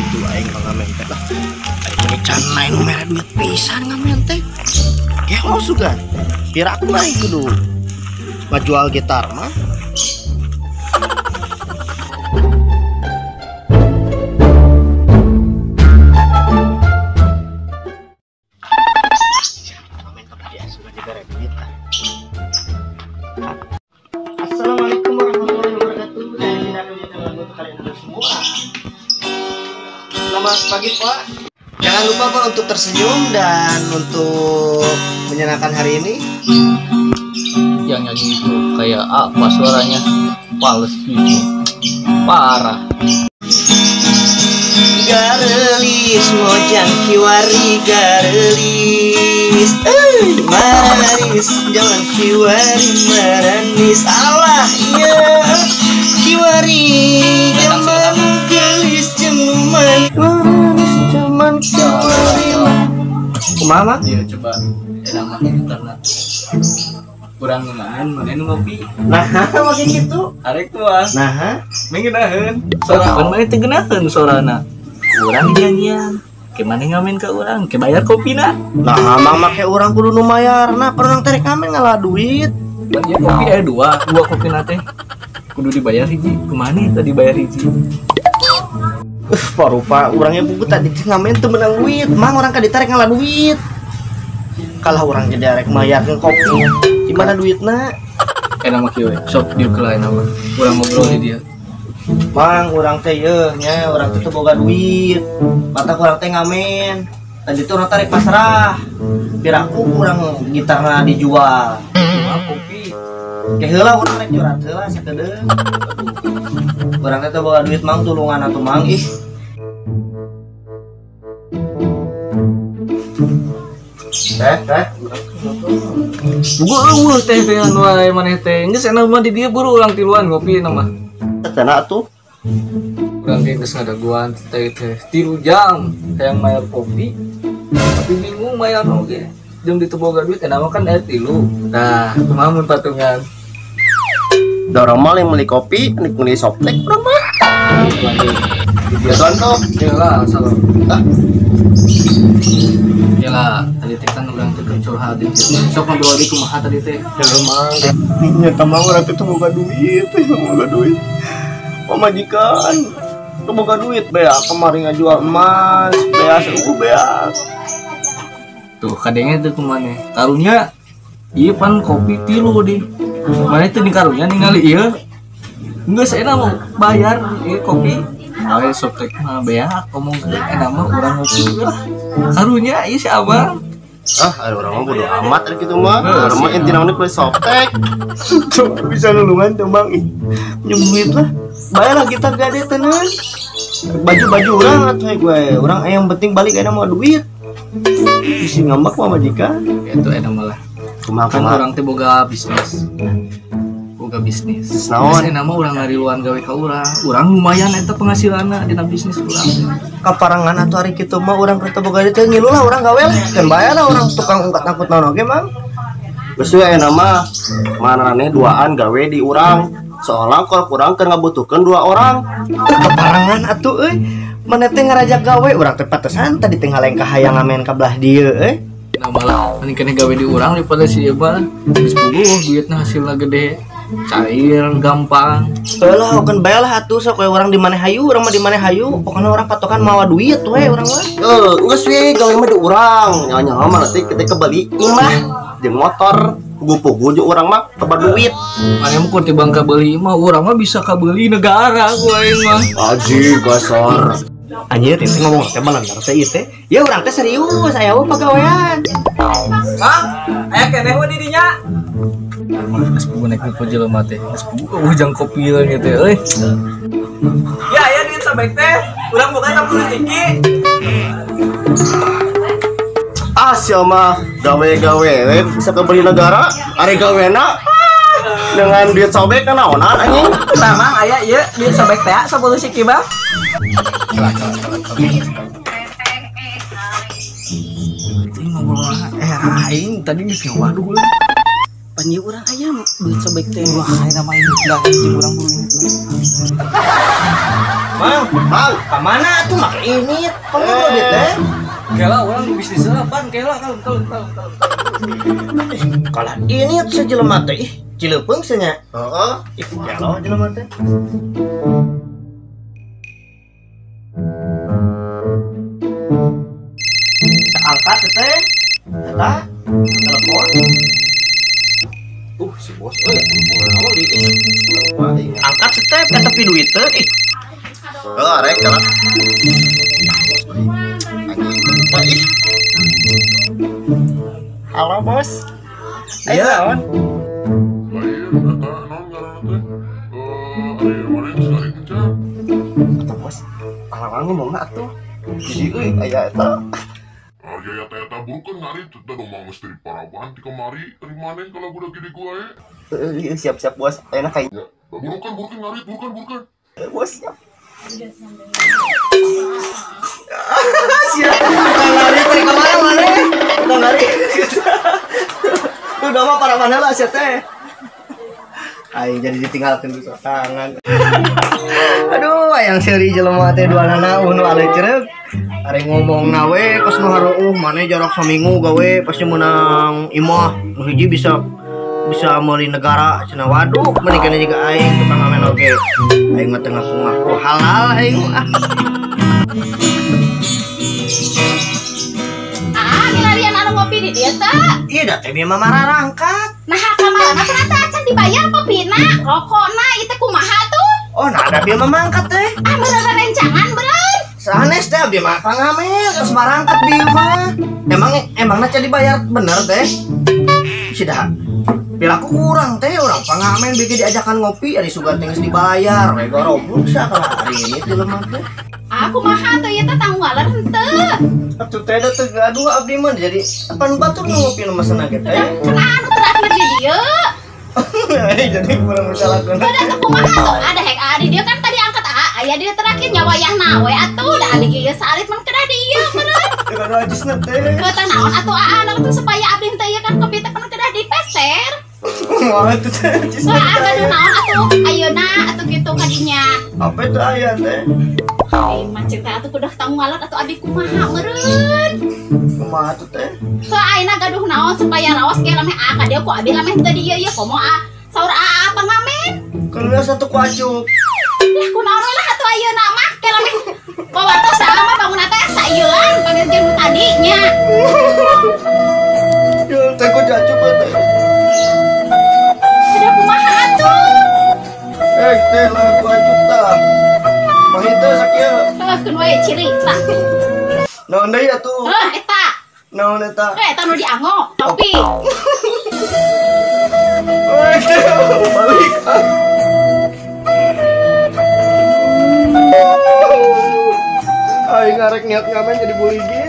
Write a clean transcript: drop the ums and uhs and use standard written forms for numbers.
gitu aing ngamen teh lah. Ari can naik nu mere duit pisan ngamen teh. Keos juga. Kira aku mah kudu ngajual gitar mah. Assalamualaikum warahmatullahi wabarakatuh. Untuk kalian semua. Selamat pagi Pak. Jangan lupa Pak untuk tersenyum dan untuk menyenangkan hari ini. Yang nyanyi itu kayak apa suaranya, fals gitu, parah. Garelis mojang kiwari garelis, manis jangan kiwari maranis. Allah iya kiwari jangan gelis cuman manis cuman kiwari. Kumaha? Ya coba enak karena kurang main ngopi. Nah makin gitu Arek tua nah mengenahan suara kan main tengenahan suarana kurang janjian gimana ngamen ke orang ke bayar kopi na. Nah mang make orang kudu nu mayar nah pernah terek ngamen ngalah duit. Ya kopi dua kopi nate kudu dibayar hiji kemana tadi bayar hiji. Parupa orangnya buku tadi ngamen tuh menang duit mang orang kadi tarik ngalah duit kalah orang jadi arek mayar ke kopi gimana duitna enak mah kieu sok dieu ke lain apa urang ngobrol di dia. Mang orang teh nya orang teh boga duit mata orang teh ngamen tadi tuh orang tarik pasrah piraku kurang gitarna dijual Kopi ke heula urang rek curhat heula sakedeung urang teh boga duit mang tulungan atuh mang ih. Buku teh teh anu wae maneh teh geus enak mah di dieu buru ulang tiluan ngopi nama. Cenah tuh Urang ge geus ngadaguan teh 3 jam hayang mayar kopi. Tapi bingung mayar oge. Jeung ditu boga duit enak mah kan aya 3. Nah, kumaha mun patungan? dorong mal yang beli kopi, nik beli softtek berapa? Dia contoh, Yalah, salah. Yalah, tadi teh kan urang teh curhat di sok ngobrol di kumaha tadi teh. emang nyata mah orang itu boga duit, boga duit. Pemajikan, itu boga duit, bea kemarin ngajual emas, bea seueuh bea. Tuh, kadenge teh kumane. Karunya ieu pan kopi 3 di. Mana itu di karunya ningali ieu. Geus enak mau bayar ieu kopi. Awe softtek mah bea ngomong enak mah urang ngopi lah. Karunya ieu si Abang. Ada orang mah bodo amat gitu mah. Orang mah intina beli softtek. Tuh bisa nulungan tuh Bang. Pinjam duit lah. Bayarlah kita gade tenan. Baju-baju orang atuh gue. Orang yang penting balik enak mau duit. Isi ngambak mah majikan. Itu enak malah. Kan orang teh boga bisnis. Boga bisnis. Naon? Enak mah urang ngariluan gawe ka urang. Urang lumayan eta penghasilanna dina bisnis urang. Kaparangan atuh ari kitu mah urang keur boga dieu teh ngilu lah urang gawe lah. Kan bayar lah urang tukang angkut naon oge Mang. Geus we enak mah manehna duaan gawe di urang. Soalnya kalau kurang keur ngabutuhkeun 2 orang. Kaparangan atuh euy. Maneh teh ngarajak gawe urang teh patesan tadi teh ngalengkah hayang ngamen ka belah dieu euy. Nah malah mending kena gawe di urang daripada si Eba geus puguh duitna hasilna gede cair gampang. Heulah kan bae lah atuh sok we urang di maneh hayu urang mah di maneh hayu pokona urang patokan mawa duit we urang mah. Geus we gawe mah di urang nya mah teh kita kebeli imah jeung motor pugu-pugu jeung urang mah kebar duit. Mane mah kun tibang kabeli mah urang mah bisa kabeli negara ku aing mah. Aji gasor. Anjir itu ngomong teh bener teh ieu teh. Ya urang teh serius aya we pagawean. Mang, aya keneh we di dinya. Geus puguh naik ke jelema teh. Geus puguh ujang kopi lah gitu euy. Ya aya duit sabek teh. Urang boga 60 tiki. Asyal mah gawe-gawe bisa kebeli negara ari gawena dengan duit sobek kan naonan anjing. Tamang aya ieu duit sabek teh 10 siki Bang. Ini ngobrol aing tadi geus ngawaduh. Panji urang aya duit sobek teh. Wah, aya nama ini enggak urang bulu. Mang, kemana tuh make ini? Kamu duit teh? Kela orang bisnis pan kela kalem. Kalau ini tuh sejelema teh, ih, Cilepeung nya. Heeh. Ih, kelo jelema teh. Angkat teh. Eta telepon. Si bos angkat step ke tepi duit teh. Rek jalan. Halo bos. Iya. Bos, alang ngomongna atuh. Jadi aya eta. Ya teta bukan ngari tuh domang mesti paraban di kemari rimane kalau udah gini gue. Siap bos. Enak kayak. Ya, bukan ngari bukan. Bos siap. Siap. Ngari teh kemana mana? Ngari. Udah mah para mana lah sia teh. Ai jadi ditinggalkan di tangan. Aduh, yang seri jelema teh duanana nu aleuceureuh. Are ngomong nawe kos nu hareueuh maneh jarak saminggu gawe pasti menang imah nu hiji bisa meuli negara cenah. Waduh mending kana juga aing tukang ngamen oge. Aing mah teu ngaku-ngaku halal aing mah. Milarian anu ngopi di dieu teh. Ieu da teh bieu mah mararangkat. Nah kamarana ternyata acan dibayar kopina, rokokna ieu teh kumaha tuh? Oh, nah ada bieu mah mangkat teh. Beneran rencangan beureun. Sanes teh abdi mah pangamel geus marangkat bieu mah. Emangna can dibayar bener teh? Sidah. Pilaku kurang teh orang pangamen bege diajakan ngopi ari sugat teh geus dibayar. We goblok sakala hari ini teh lemah teh. Aku mah teh ieu teh tanggalan henteu. Atuh teh da teu gaduh abdi mah jadi apan batur nu ngopi nu masana ge teh. Cenah anu terakhir di dieu. Jadi kurang misalkan. Beda teh kumaha tuh? Ada hek di dieu kan tadi angkat aya di terakhir nyawayah nawe atuh da ali ge salit mah kedah dieu meureun. Kada ajisna teh. Keutan naon atuh anak tuh supaya abdi teh ieu kan kopi teh kan kedah dipeser. Moal tuh teh ajisna. Wah, gaduh naon atuh ayeuna atuh gitu kadinya. Apa itu aya teh? Ai macet teh atuh kudah tanggalan atuh abdi kumaha meureun. Kumaha tuh teh? Ke ayeuna gaduh naon supaya raos ge lameh ka dieu ku abdi lameh teu dieu ieu komo saur apa ngamen? Keluar satu kuacuk. Lah kunaon lah atuh ayeuna mah ke lameh bawatos sama bangunan teh saeueun panggil tadinya. Yo teh ku jacuk teh. Sudah kumaha atuh? Teh lah kuacuk tah. Mah itu sakieu. Keun wae ciri tah. Naon deui atuh? Eta. Naon eta? Eta nu diango, topi. Balik. Aing ngarek niat ngamen jadi buligi.